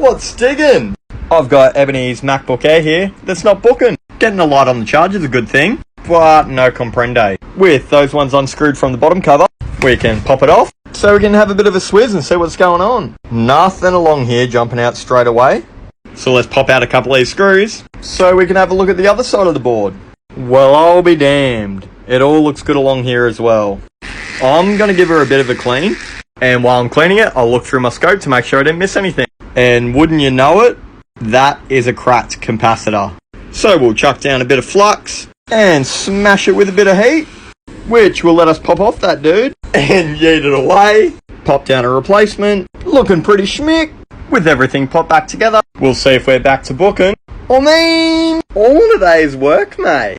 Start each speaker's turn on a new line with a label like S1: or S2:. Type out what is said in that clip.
S1: What's digging? I've got Ebony's MacBook Air here that's not booking. Getting a light on the charge is a good thing, but no comprende. With those ones unscrewed from the bottom cover, we can pop it off so we can have a bit of a swizz and see what's going on. Nothing along here jumping out straight away. So let's pop out a couple of these screws so we can have a look at the other side of the board. Well, I'll be damned. It all looks good along here as well. I'm going to give her a bit of a clean, and while I'm cleaning it, I'll look through my scope to make sure I didn't miss anything. And wouldn't you know it, that is a cracked capacitor. So we'll chuck down a bit of flux and smash it with a bit of heat, which will let us pop off that dude and yeet it away. Pop down a replacement, looking pretty schmick. With everything popped back together, we'll see if we're back to booking. I mean, all a day's work, mate.